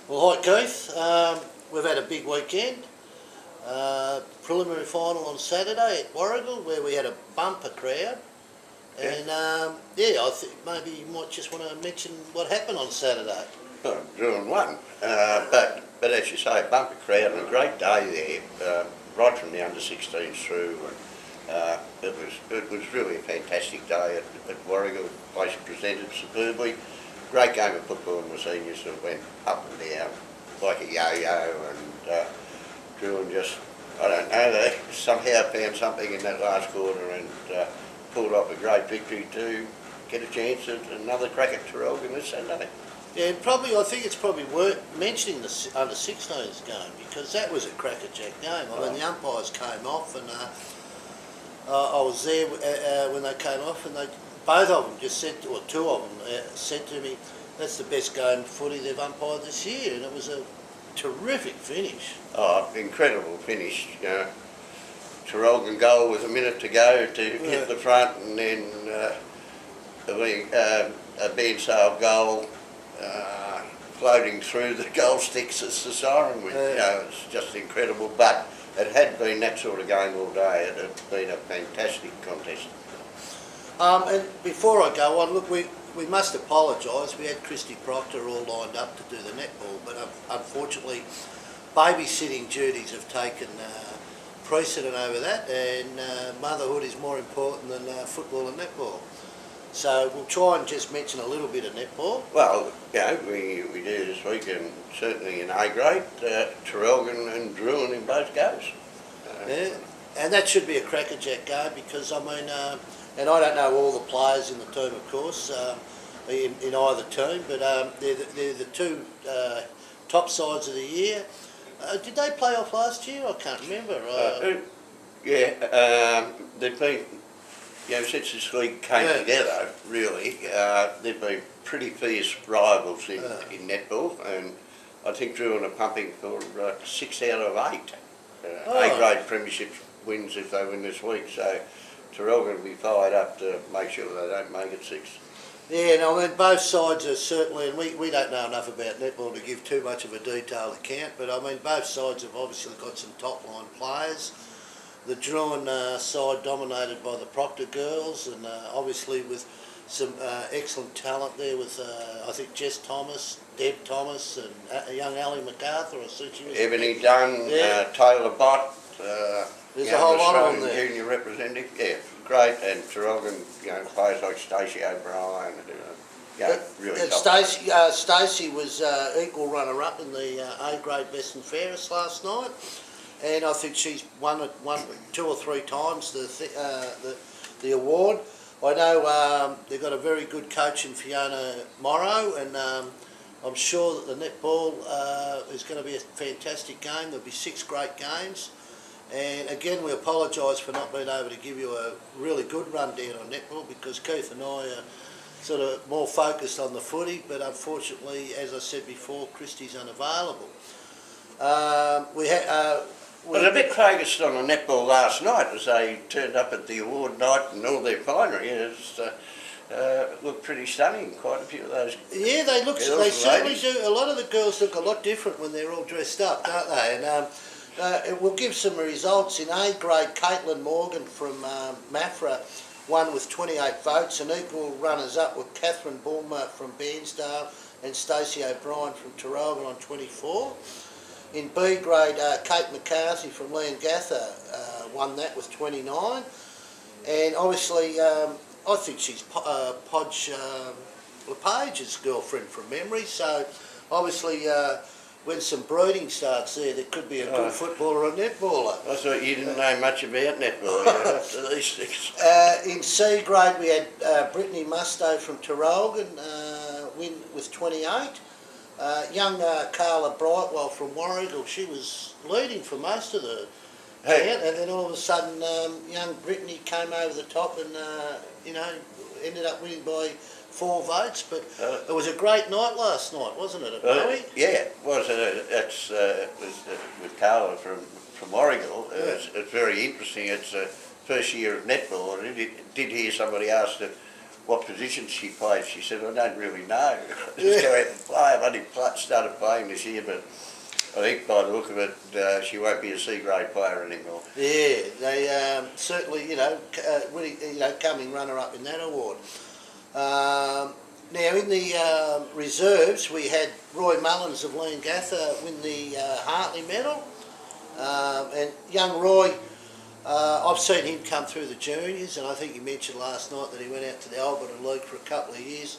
Well, hi Keith. We've had a big weekend. Preliminary final on Saturday at Warragul where we had a bumper crowd. And I think maybe you might just want to mention what happened on Saturday. Well, Druin won, but as you say, a bumper crowd and a great day there, right from the under-16s through. And, it was really a fantastic day at Warragul. The place presented superbly. Great game of football, and the seniors sort of went up and down like a yo-yo, and Druin just, I don't know, they somehow found something in that last quarter and pulled off a great victory to get a chance at another crack at Traralgon this Saturday. Yeah, and I think it's probably worth mentioning the under-16s game because that was a crackerjack game. I mean, the umpires came off, and I was there when they came off, and both of them just said, or two of them said to me, that's the best game of footy they've umpired this year, and it was a terrific finish. Oh, incredible finish. Traralgon goal with a minute to go to hit the front, and then a Bairnsdale goal floating through the goal sticks as the siren went. It's just incredible, but it had been that sort of game all day. It had been a fantastic contest. And before I go on, look, we must apologise. We had Christy Proctor all lined up to do the netball, but unfortunately babysitting duties have taken precedent over that, and motherhood is more important than football and netball. So we'll try and just mention a little bit of netball. Well, we do this week, and certainly in A grade, Traralgon and Druin in both goes. And that should be a crackerjack game because, I mean, and I don't know all the players in the team, of course, in either team, but they're the two top sides of the year. Did they play off last year? I can't remember. They've been, since this league came together, really, they've been pretty fierce rivals in netball, and I think Druin are pumping for 6 out of 8 A-grade premiership wins if they win this week, so Traralgon will be fired up to make sure they don't make it 6. Yeah, no, I mean, both sides are certainly, and we don't know enough about netball to give too much of a detailed account, but I mean, both sides have obviously got some top-line players. The Druin side dominated by the Proctor girls, and obviously with some excellent talent there with, I think, Jess Thomas, Deb Thomas, and young Ali MacArthur, I think she was. Ebony Dunn, Taylor Bott. There's a whole lot on there. Junior representative, great, and Traralgon, players like Stacey O'Brien, really and Stacey was equal runner-up in the A-grade best and fairest last night, and I think she's won 2 or 3 times the award. I know they've got a very good coach in Fiona Morrow, and I'm sure that the netball is going to be a fantastic game. There'll be 6 great games. And again, we apologise for not being able to give you a really good rundown on netball because Keith and I are sort of more focused on the footy, but unfortunately, as I said before, Christy's unavailable. Was a bit focused on the netball last night as they turned up at the award night and all their finery. It looked pretty stunning, quite a few of those. Yeah, they certainly do. A lot of the girls look a lot different when they're all dressed up, don't they? And it will give some results. In A grade, Caitlin Morgan from Maffra won with 28 votes, and equal runners-up were Catherine Bulmer from Bairnsdale and Stacey O'Brien from Traralgon on 24. In B grade, Kate McCarthy from Leongatha won that with 29. And obviously, I think she's Podge LePage's girlfriend from memory, so obviously when some breeding starts there could be a good footballer or netballer. I thought you didn't know much about netball after these things. In C grade we had Brittany Musto from Traralgon win with 28. Young Carla Brightwell from Warragul, she was leading for most of the count, and then all of a sudden young Brittany came over the top and ended up winning by 4 votes, but it was a great night last night, wasn't it, at Bowie? Yeah, it was. It's with Carla from Warragul. It's very interesting. It's the first year of netball. I did hear somebody ask her what position she played. She said, I don't really know. Just go out and play. I've only started playing this year, but I think by the look of it, she won't be a C-grade player anymore. Yeah, they certainly, really, coming runner-up in that award. Now, in the reserves, we had Roy Mullins of Leongatha win the Hartley medal. And young Roy, I've seen him come through the juniors, and I think you mentioned last night that he went out to the Alberton League for a couple of years.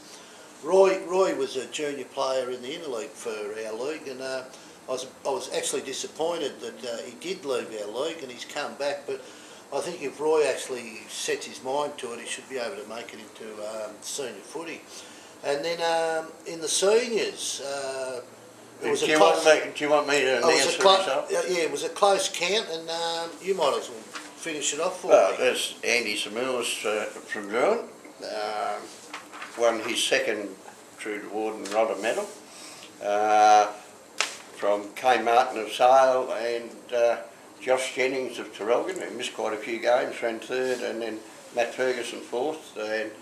Roy was a junior player in the interleague for our league, and I was actually disappointed that he did leave our league and he's come back, but I think if Roy actually sets his mind to it, he should be able to make it into senior footy. And then in the seniors, it was do you want me to announce the result? Yeah, it was a close count, and you might as well finish it off for Well, me. there's Andy Samuelis from Druin, won his second True to Warden Rodder medal. From K. Martin of Sale and Josh Jennings of Terrelgan, who missed quite a few games, ran third, and then Matt Ferguson fourth. And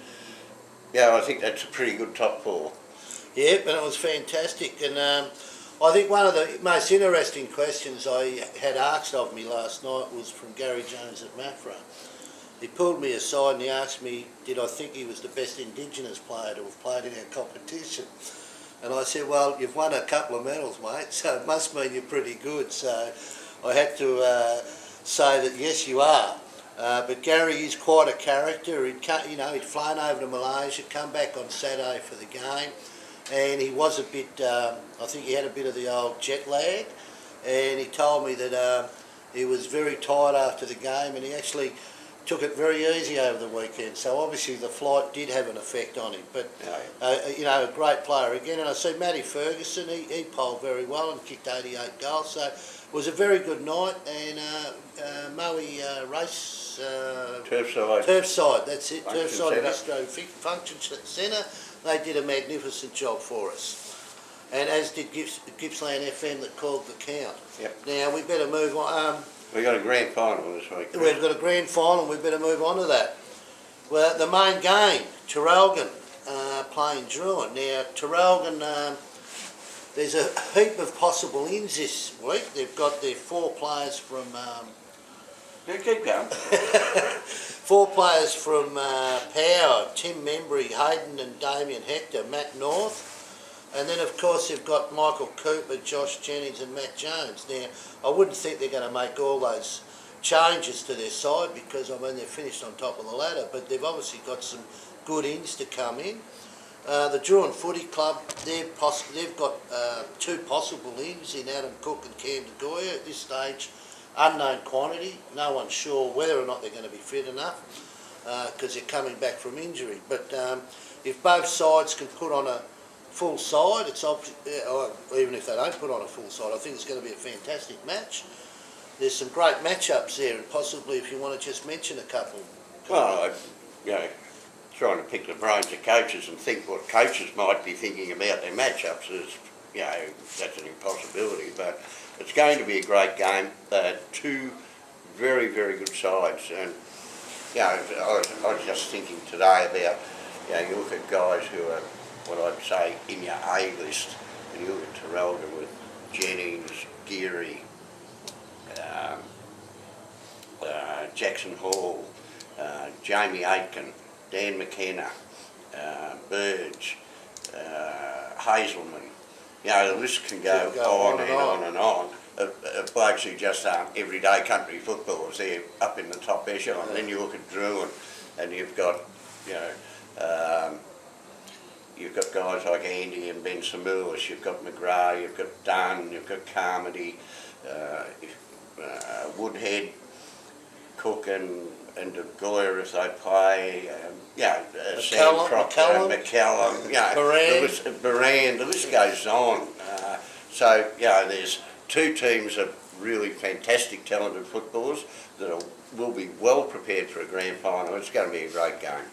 yeah, I think that's a pretty good top four. Yeah, but it was fantastic, and I think one of the most interesting questions I had asked of me last night was from Gary Jones at Maffra. He pulled me aside and he asked me, did I think he was the best Indigenous player to have played in our competition? And I said, well, you've won a couple of medals, mate, so it must mean you're pretty good. So I had to say that, yes, you are. But Gary is quite a character. He'd flown over to Malaysia, come back on Saturday for the game, and he was a bit, I think he had a bit of the old jet lag, and he told me that he was very tired after the game, and he actually took it very easy over the weekend. So obviously the flight did have an effect on him. But, a great player again. And I see Matty Ferguson, he polled very well and kicked 88 goals. So it was a very good night. And Moe Race... Turfside, that's it. Turfside Bistro Function Centre. They did a magnificent job for us. And as did Gippsland FM that called the count. Yep. Now we better move on. We've got a grand final this week. We've got a grand final, we better move on to that. Well, the main game, Terrelgan playing Druin. Now, Terrelgan, there's a heap of possible ins this week. They've got their four players from... Yeah, keep going. Four players from Power, Tim Membry, Hayden and Damien Hector, Matt North. And then, of course, they've got Michael Cooper, Josh Jennings and Matt Jones. Now, I wouldn't think they're going to make all those changes to their side because, they're finished on top of the ladder, but they've obviously got some good ins to come in. The Druin Footy Club, they've got two possible ins in Adam Cook and Cam DeGoya. At this stage, unknown quantity. No one's sure whether or not they're going to be fit enough because they're coming back from injury. But if both sides can put on a full side, even if they don't put on a full side, I think it's going to be a fantastic match. There's some great matchups there, and possibly if you want to just mention a couple. Well, trying to pick the brains of coaches and think what coaches might be thinking about their matchups is, that's an impossibility. But it's going to be a great game. Two very, very good sides, and I was just thinking today about, you look at guys who are what I'd say in your A list, and you look at Terrelgan with Jennings, Geary, Jackson Hall, Jamie Aitken, Dan McKenna, Burge, Hazelman. The list can go on and on and on. Of blokes who just aren't everyday country footballers. They're up in the top echelon. Then you look at Druin, and you've got, you've got guys like Andy and Ben Samuelis, you've got McGrath, you've got Dunn, you've got Carmody, Woodhead, Cook and DeGoya if they play, Sam Proctor, McCallum, Moran, the list goes on. There's two teams of really fantastic, talented footballers that will be well prepared for a grand final. It's going to be a great game.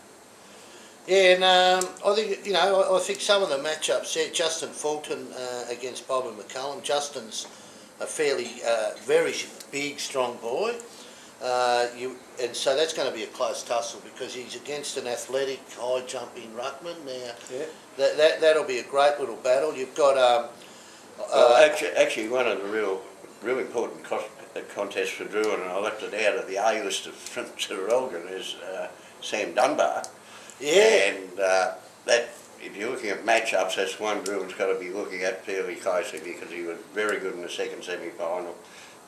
Yeah, and I think I think some of the matchups there. Justin Fulton against Bobby McCullum. Justin's a fairly very big, strong boy. And so that's going to be a close tussle because he's against an athletic, high-jumping ruckman. Now, that'll be a great little battle. You've got... actually, one of the real important contests for Drew, and I left it out of the A-list from Traralgon, is Sam Dunbar. Yeah. And that, if you're looking at matchups, that's one Bruin's got to be looking at fairly closely because he was very good in the second semi-final.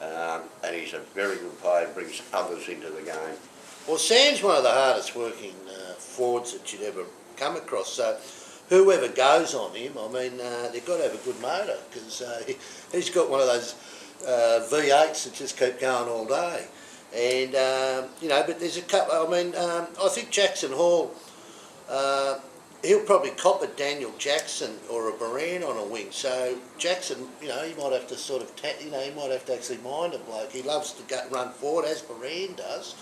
And he's a very good player, brings others into the game. Well, Sam's one of the hardest working forwards that you'd ever come across. So whoever goes on him, I mean, they've got to have a good motor because he's got one of those V8s that just keep going all day. And, but there's a couple, I think Jackson Hall, he'll probably cop a Daniel Jackson or a Moran on a wing. So Jackson, he might have to sort of, he might have to actually mind a bloke. He loves to run forward as Moran does,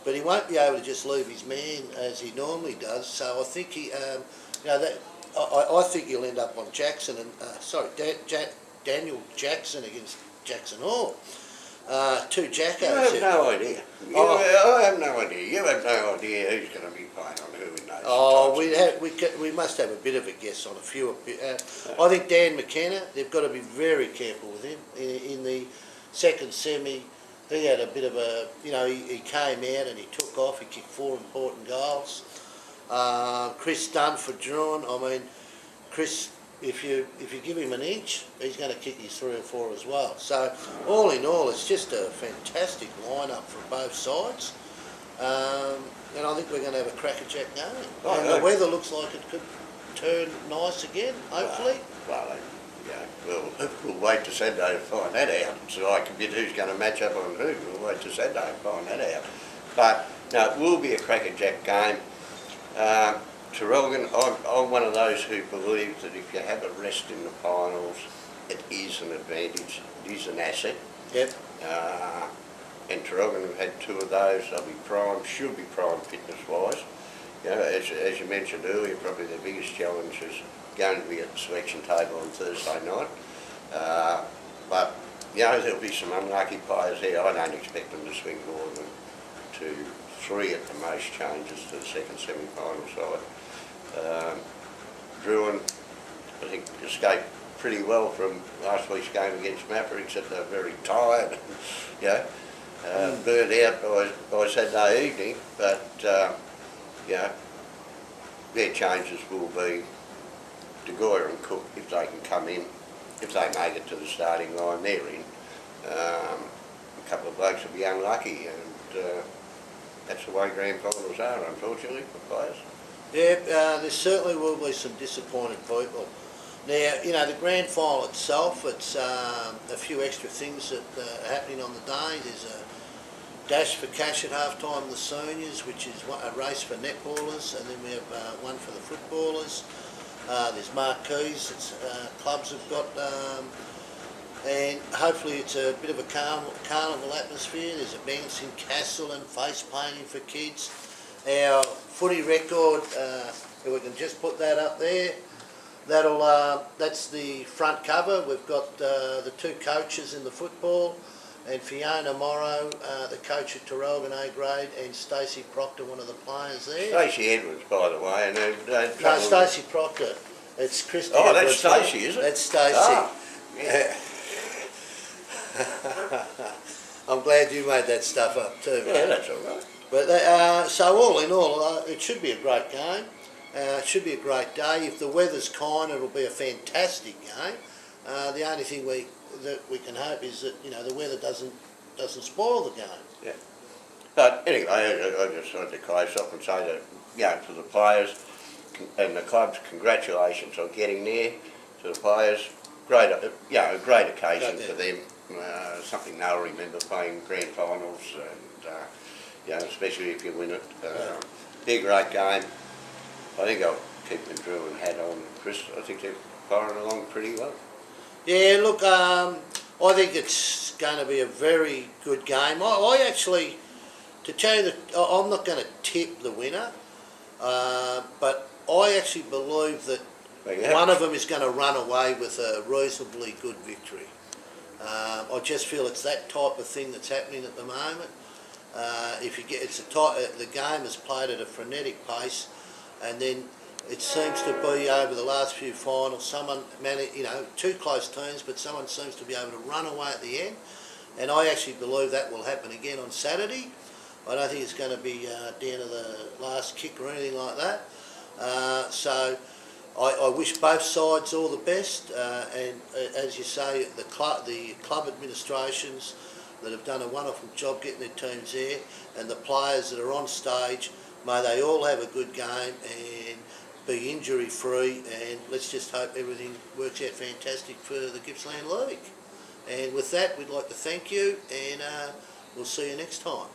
but he won't be able to just leave his man as he normally does. So I think I think he'll end up on Jackson and Daniel Jackson against Jackson Hall. Two jackos. You have no idea. I have no idea. You have no idea who's going to be playing on who in those. We must have a bit of a guess on a few. I think Dan McKenna. They've got to be very careful with him in the second semi. He had a bit of a, he came out and he took off. He kicked 4 important goals. Chris Dunn for Druin. Chris. If you give him an inch, he's going to kick you 3 or 4 as well. So all in all, it's just a fantastic lineup from both sides, and I think we're going to have a crackerjack game. And the weather looks like it could turn nice again, hopefully. We'll wait to Saturday to find that out. So I can bet who's going to match up on who. We'll wait to Saturday to find that out. But no, it will be a crackerjack game. Traralgon, I'm one of those who believes that if you have a rest in the finals, it is an advantage, it is an asset. Yep. And Traralgon have had 2 of those. They'll be prime, should be prime fitness-wise. As you mentioned earlier, probably the biggest challenge is going to be at the selection table on Thursday night. But there'll be some unlucky players there. I don't expect them to swing more than 2, 3 at the most changes to the second semi-final side. Druin, I think, escaped pretty well from last week's game against Mappa, except they're very tired, burnt out by Saturday evening. But their changes will be De Goya and Cook if they can come in, if they make it to the starting line. They're in. A couple of blokes will be unlucky, and that's the way grand finals are, unfortunately, for players. Yeah, there certainly will be some disappointed people. Now, the grand final itself, it's a few extra things that are happening on the day. There's a dash for cash at half-time, the seniors, which is a race for netballers, and then we have one for the footballers. There's marquees that clubs have got, and hopefully it's a bit of a carnival atmosphere. There's a bouncing castle and face painting for kids. Our footy record, if we can just put that up there, that's the front cover. We've got the 2 coaches in the football, and Fiona Morrow, the coach at Traralgon A grade, and Stacey Proctor, one of the players there. Stacey Edwards, by the way. No, Stacey Proctor. It's Christy Edwards. That's Stacey, is it? That's Stacey. Ah, yeah. I'm glad you made that stuff up too. Yeah, that's all right. But so all in all, it should be a great game. It should be a great day. If the weather's kind, it'll be a fantastic game. The only thing that we can hope is that the weather doesn't spoil the game. Yeah. But anyway, I just wanted to close off and say that to the players and the clubs, congratulations on getting there. To the players, a great occasion for them. Something they'll remember, playing grand finals, and especially if you win it. Be a great game. I think I'll keep the Druin hat on, Chris. I think they're firing along pretty well. Yeah, look, I think it's going to be a very good game. I actually, to tell you that, I'm not going to tip the winner, but I actually believe that one of them is going to run away with a reasonably good victory. I just feel it's that type of thing that's happening at the moment. if you get it's a tight, the game is played at a frenetic pace, and then it seems to be over the last few finals, someone two close teams, but someone seems to be able to run away at the end, and I actually believe that will happen again on Saturday. I don't think it's going to be down to the last kick or anything like that. So I wish both sides all the best, and as you say, the club administrations that have done a wonderful job getting their teams there, and the players that are on stage, may they all have a good game and be injury free, and let's just hope everything works out fantastic for the Gippsland League. And with that, we'd like to thank you, and we'll see you next time.